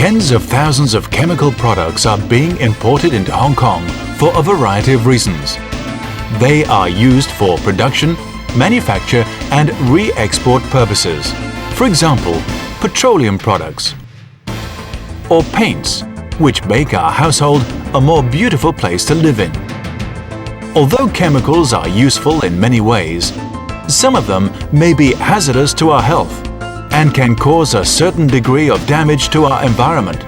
Tens of thousands of chemical products are being imported into Hong Kong for a variety of reasons. They are used for production, manufacture and re-export purposes. For example, petroleum products or paints, which make our household a more beautiful place to live in. Although chemicals are useful in many ways, some of them may be hazardous to our health and can cause a certain degree of damage to our environment.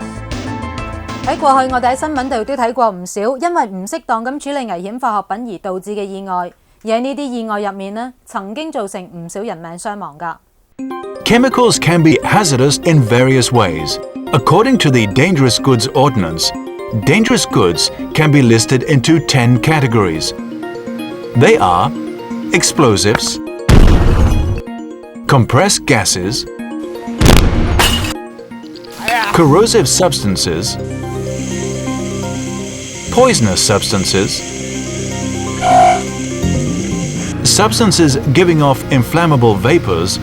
喺過去，我哋喺新聞度都睇過唔少因為唔適當咁處理危險化學品而導致嘅意外，而喺呢啲意外入面呢，曾經造成唔少人命傷亡㗎。Chemicals can be hazardous in various ways. According to the Dangerous Goods Ordinance, dangerous goods can be listed into 10 categories. They are explosives, compressed gases, corrosive substances, poisonous substances, substances giving off inflammable vapors,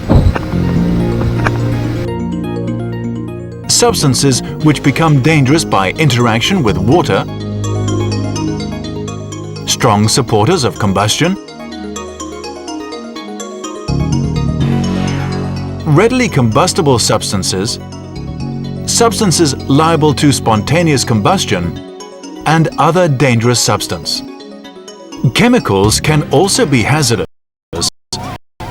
substances which become dangerous by interaction with water, strong supporters of combustion, readily combustible substances, substances liable to spontaneous combustion, and other dangerous substance. Chemicals can also be hazardous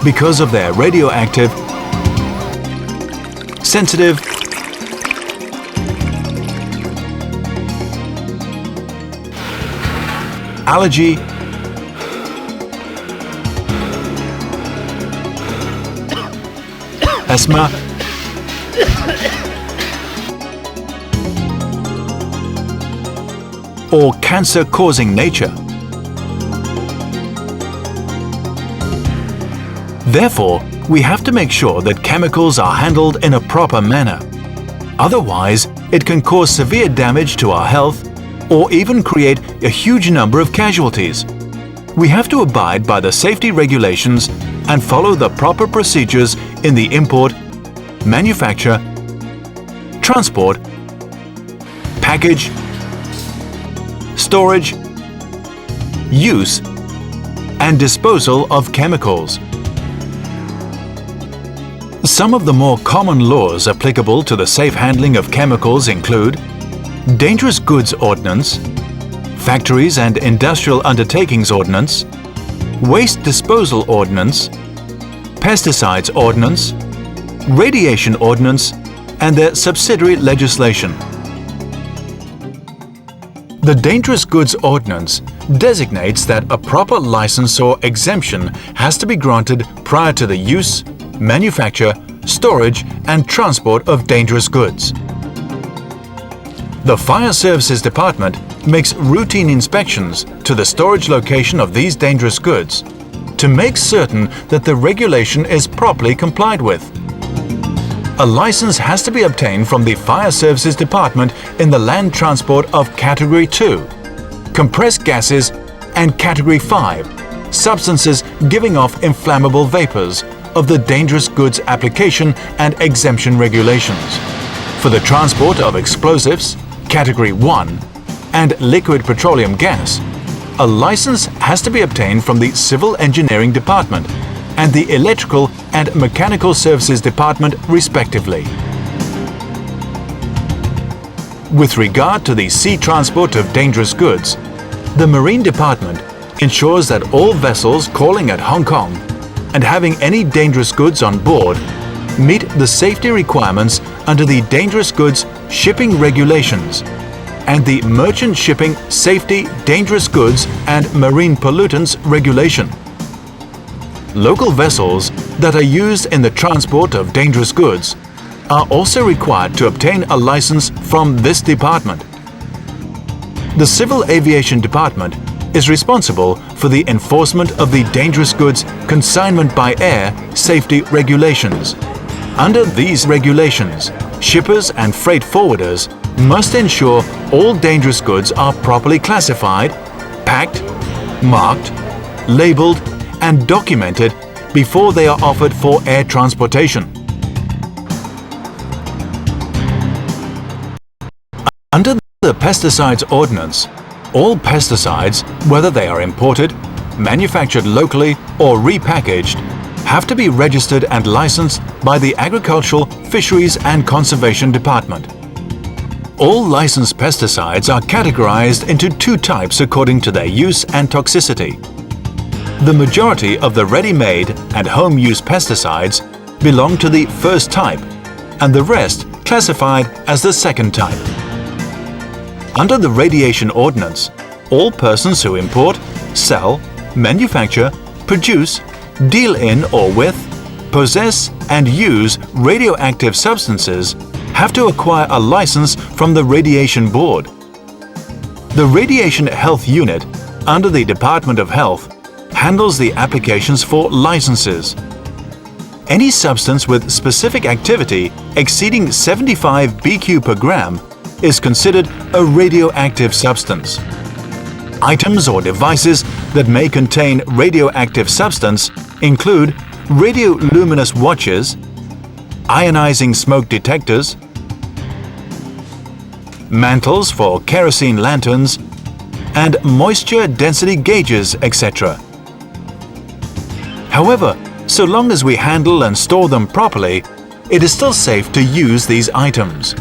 because of their radioactive, sensitive, allergy, asthma, or cancer-causing nature. Therefore, we have to make sure that chemicals are handled in a proper manner. Otherwise, it can cause severe damage to our health or even create a huge number of casualties. We have to abide by the safety regulations and follow the proper procedures in the import, manufacture, transport, package, storage, use, and disposal of chemicals. Some of the more common laws applicable to the safe handling of chemicals include Dangerous Goods Ordinance, Factories and Industrial Undertakings Ordinance, Waste Disposal Ordinance, Pesticides Ordinance, Radiation Ordinance, and their subsidiary legislation. The Dangerous Goods Ordinance designates that a proper license or exemption has to be granted prior to the use, manufacture, storage, and transport of dangerous goods. The Fire Services Department makes routine inspections to the storage location of these dangerous goods to make certain that the regulation is properly complied with. A license has to be obtained from the Fire Services Department in the land transport of Category 2, compressed gases, and Category 5, substances giving off inflammable vapors, of the Dangerous Goods Application and Exemption Regulations. For the transport of explosives, Category 1, and liquid petroleum gas, a license has to be obtained from the Civil Engineering Department and the Electrical and Mechanical Services Department respectively. With regard to the sea transport of dangerous goods, the Marine Department ensures that all vessels calling at Hong Kong and having any dangerous goods on board meet the safety requirements under the Dangerous Goods Shipping Regulations and the Merchant Shipping Safety, Dangerous Goods and Marine Pollutants Regulation. Local vessels that are used in the transport of dangerous goods are also required to obtain a license from this department. The Civil Aviation Department is responsible for the enforcement of the Dangerous Goods Consignment by Air Safety Regulations. Under these regulations, shippers and freight forwarders must ensure all dangerous goods are properly classified, packed, marked, labeled, and documented before they are offered for air transportation. the Pesticides Ordinance, all pesticides, whether they are imported, manufactured locally or repackaged, have to be registered and licensed by the Agricultural, Fisheries and Conservation Department. All licensed pesticides are categorized into two types according to their use and toxicity. The majority of the ready-made and home-use pesticides belong to the first type, and the rest classified as the second type. Under the Radiation Ordinance, all persons who import, sell, manufacture, produce, deal in or with, possess and use radioactive substances have to acquire a license from the Radiation Board. The Radiation Health Unit under the Department of Health handles the applications for licenses. Any substance with specific activity exceeding 75 BQ per gram is considered a radioactive substance. Items or devices that may contain radioactive substance include radioluminous watches, ionizing smoke detectors, mantles for kerosene lanterns, and moisture density gauges, etc. However, so long as we handle and store them properly, it is still safe to use these items.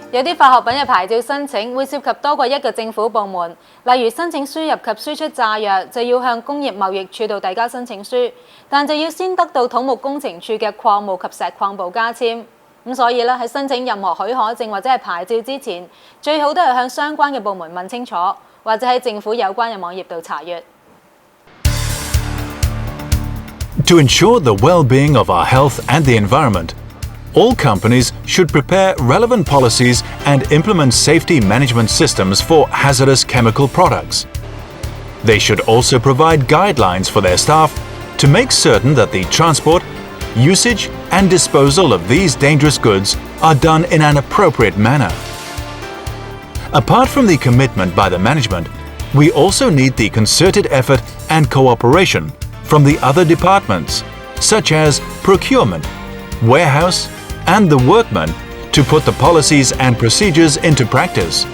有啲化學品嘅牌照申請會涉及多過一個政府部門，例如申請輸入及輸出炸藥就要向工業貿易處度遞交申請書，但就要先得到土木工程處嘅礦務及石礦部加簽。咁所以咧喺申請任何許可證或者係牌照之前，最好都係向相關嘅部門問清楚，或者喺政府有關嘅網頁度查閱。To ensure the well-being of our health and the environment, all companies should prepare relevant policies and implement safety management systems for hazardous chemical products. They should also provide guidelines for their staff to make certain that the transport, usage and disposal of these dangerous goods are done in an appropriate manner. Apart from the commitment by the management, we also need the concerted effort and cooperation from the other departments, such as procurement, warehouse, and the workmen to put the policies and procedures into practice.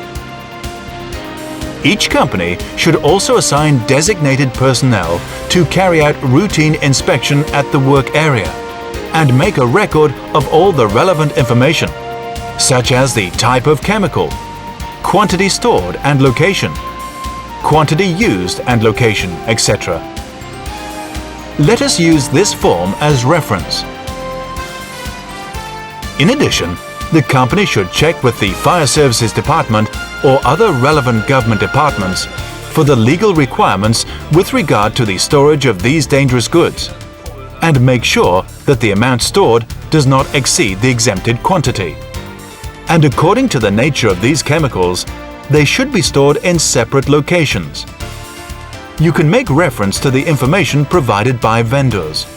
Each company should also assign designated personnel to carry out routine inspection at the work area and make a record of all the relevant information, such as the type of chemical, quantity stored and location, quantity used and location, etc. Let us use this form as reference. In addition, the company should check with the Fire Services Department or other relevant government departments for the legal requirements with regard to the storage of these dangerous goods, and make sure that the amount stored does not exceed the exempted quantity. And according to the nature of these chemicals, they should be stored in separate locations. You can make reference to the information provided by vendors.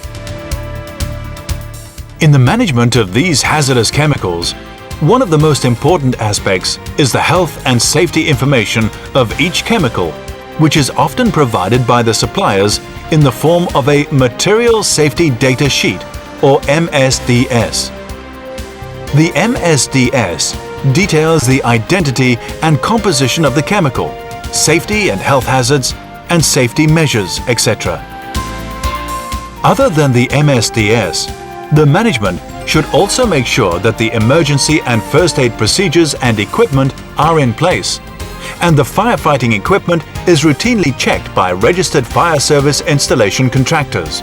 In the management of these hazardous chemicals, one of the most important aspects is the health and safety information of each chemical, which is often provided by the suppliers in the form of a Material Safety Data Sheet, or MSDS. The MSDS details the identity and composition of the chemical, safety and health hazards, and safety measures, etc. Other than the MSDS, the management should also make sure that the emergency and first aid procedures and equipment are in place, and the firefighting equipment is routinely checked by registered fire service installation contractors.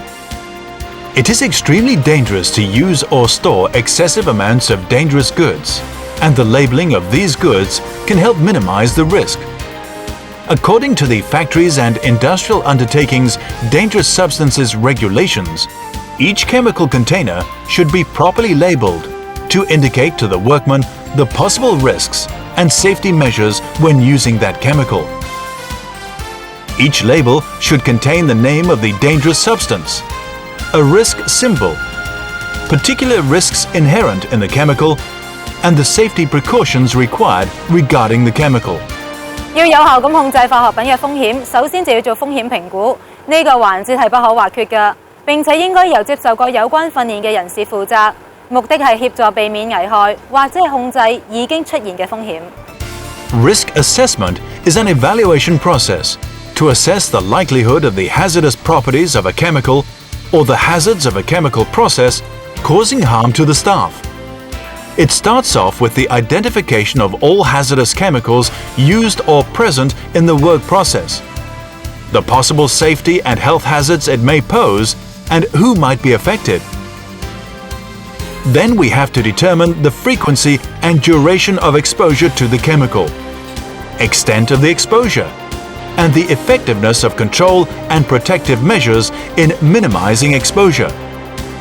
It is extremely dangerous to use or store excessive amounts of dangerous goods, and the labeling of these goods can help minimize the risk. According to the Factories and Industrial Undertakings Dangerous Substances Regulations, each chemical container should be properly labeled to indicate to the workman the possible risks and safety measures when using that chemical. Each label should contain the name of the dangerous substance, a risk symbol, particular risks inherent in the chemical, and the safety precautions required regarding the chemical. 要有效咁控制化學品嘅風險，首先就要做風險評估，呢個環節係不可或缺嘅，並且應該由接受過有關訓練嘅人士負責，目的係協助避免危害或者係控制已經出現嘅風險。Risk assessment is an evaluation process to assess the likelihood of the hazardous properties of a chemical or the hazards of a chemical process causing harm to the staff. It starts off with the identification of all hazardous chemicals used or present in the work process, the possible safety and health hazards it may pose, and who might be affected. Then we have to determine the frequency and duration of exposure to the chemical, extent of the exposure, and the effectiveness of control and protective measures in minimizing exposure,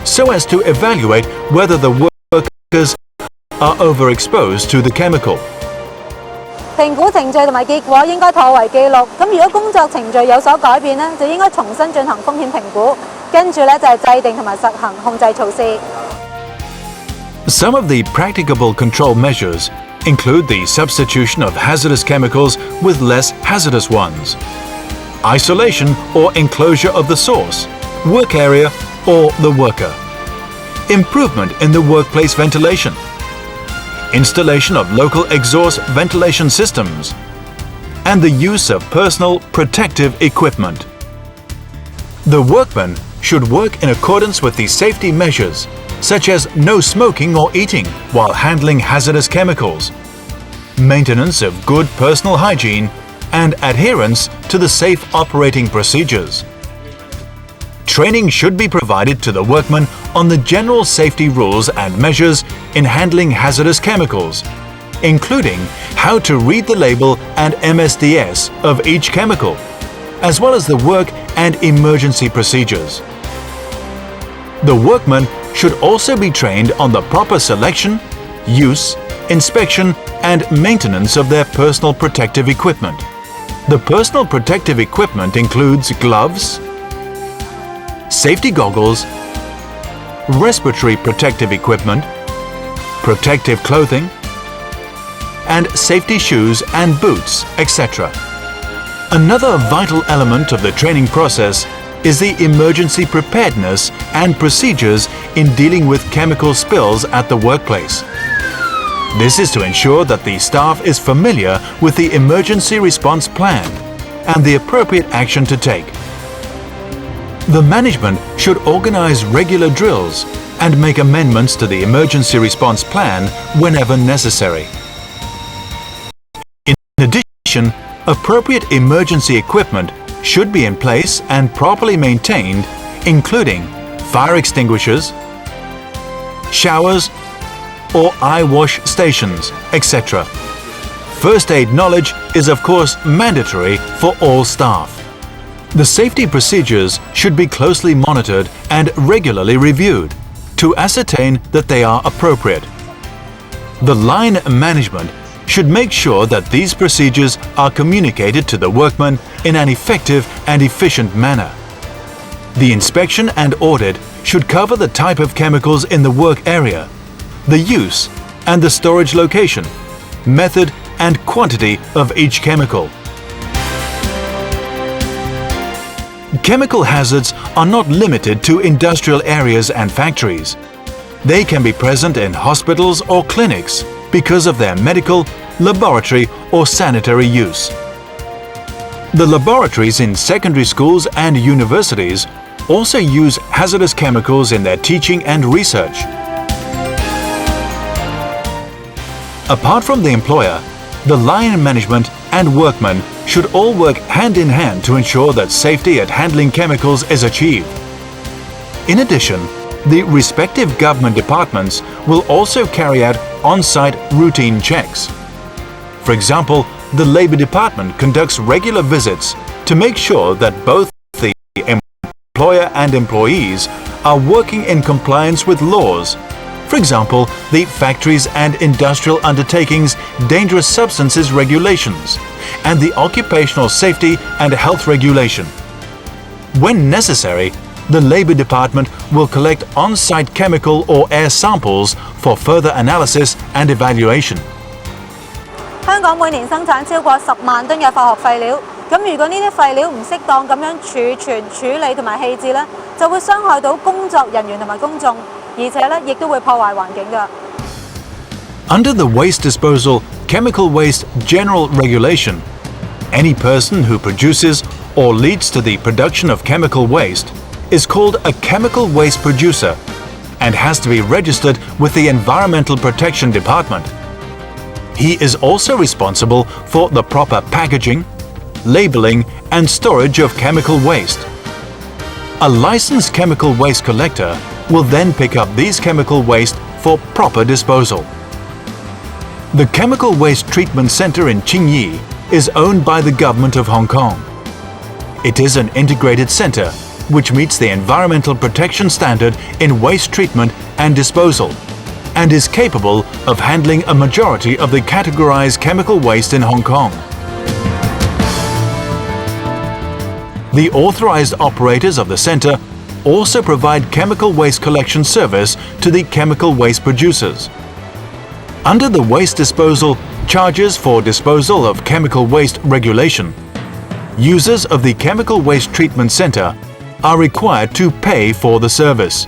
so as to evaluate whether the workers are overexposed to the chemical. 評估程序同埋結果應該妥為記錄。咁如果工作程序有所改變呢，就應該重新進行風險評估，跟住呢就係制定同埋實行控制措施。Some of the practicable control measures include the substitution of hazardous chemicals with less hazardous ones, isolation or enclosure of the source, work area or the worker, improvement in the workplace ventilation, installation of local exhaust ventilation systems, and the use of personal protective equipment. The workman should work in accordance with the safety measures, such as no smoking or eating while handling hazardous chemicals, maintenance of good personal hygiene, and adherence to the safe operating procedures. Training should be provided to the workman on the general safety rules and measures in handling hazardous chemicals, including how to read the label and MSDS of each chemical, as well as the work and emergency procedures. The workman should also be trained on the proper selection, use, inspection, and maintenance of their personal protective equipment. The personal protective equipment includes gloves, safety goggles, respiratory protective equipment, protective clothing, and safety shoes and boots, etc. Another vital element of the training process is the emergency preparedness and procedures in dealing with chemical spills at the workplace. This is to ensure that the staff is familiar with the emergency response plan and the appropriate action to take. The management should organize regular drills and make amendments to the emergency response plan whenever necessary. In addition, appropriate emergency equipment should be in place and properly maintained, including fire extinguishers, showers or eye wash stations, etc. First aid knowledge is of course mandatory for all staff. The safety procedures should be closely monitored and regularly reviewed to ascertain that they are appropriate. The line management should make sure that these procedures are communicated to the workmen in an effective and efficient manner. The inspection and audit should cover the type of chemicals in the work area, the use and the storage location, method and quantity of each chemical. Chemical hazards are not limited to industrial areas and factories. They can be present in hospitals or clinics because of their medical, laboratory or sanitary use. The laboratories in secondary schools and universities also use hazardous chemicals in their teaching and research. Apart from the employer, the line management and workmen should all work hand in hand to ensure that safety at handling chemicals is achieved. In addition, the respective government departments will also carry out on-site routine checks. For example, the Labour Department conducts regular visits to make sure that both the employer and employees are working in compliance with laws. For example, the Factories and Industrial Undertakings Dangerous Substances Regulations and the Occupational Safety and Health Regulation. When necessary, the Labour Department will collect on-site chemical or air samples for further analysis and evaluation. 香港每年生產超過10萬噸嘅化學廢料，咁如果呢啲廢料唔適當咁樣儲存、處理同埋棄置呢，就會傷害到工作人員同埋公眾，而且呢亦都會破壞環境㗎。Under the Waste Disposal, Chemical Waste General Regulation, any person who produces or leads to the production of chemical waste is called a chemical waste producer and has to be registered with the Environmental Protection Department. He is also responsible for the proper packaging, labeling and storage of chemical waste. A licensed chemical waste collector will then pick up these chemical waste for proper disposal. The Chemical Waste Treatment Center in Qingyi is owned by the Government of Hong Kong. It is an integrated center which meets the environmental protection standard in waste treatment and disposal and is capable of handling a majority of the categorized chemical waste in Hong Kong. The authorized operators of the center also provide chemical waste collection service to the chemical waste producers. Under the Waste Disposal Charges for Disposal of Chemical Waste Regulation, users of the Chemical Waste Treatment Center are required to pay for the service.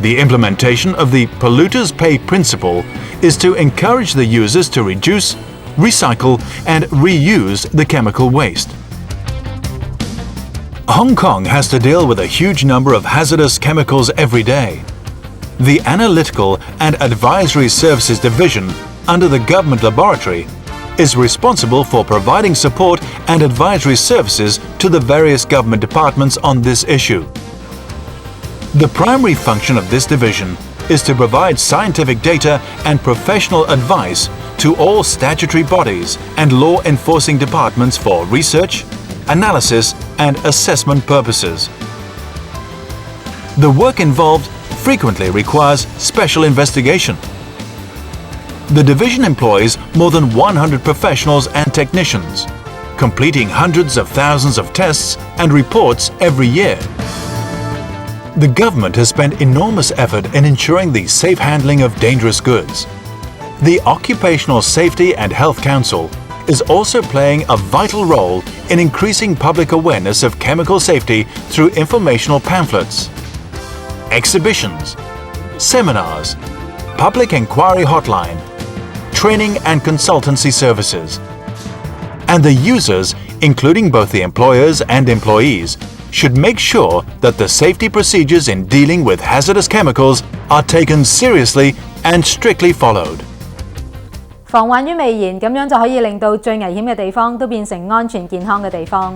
The implementation of the Polluters Pay principle is to encourage the users to reduce, recycle and reuse the chemical waste. Hong Kong has to deal with a huge number of hazardous chemicals every day. The Analytical and Advisory Services Division under the Government Laboratory is responsible for providing support and advisory services to the various government departments on this issue. The primary function of this division is to provide scientific data and professional advice to all statutory bodies and law enforcing departments for research, analysis and assessment purposes. The work involved frequently requires special investigation. The division employs more than 100 professionals and technicians, completing hundreds of thousands of tests and reports every year. The government has spent enormous effort in ensuring the safe handling of dangerous goods. The Occupational Safety and Health Council is also playing a vital role in increasing public awareness of chemical safety through informational pamphlets, exhibitions, seminars, public inquiry hotline, training and consultancy services. And the users, including both the employers and employees, should make sure that the safety procedures in dealing with hazardous chemicals are taken seriously and strictly followed. 防患於未然，咁樣就可以令到最危險嘅地方都變成安全健康嘅地方。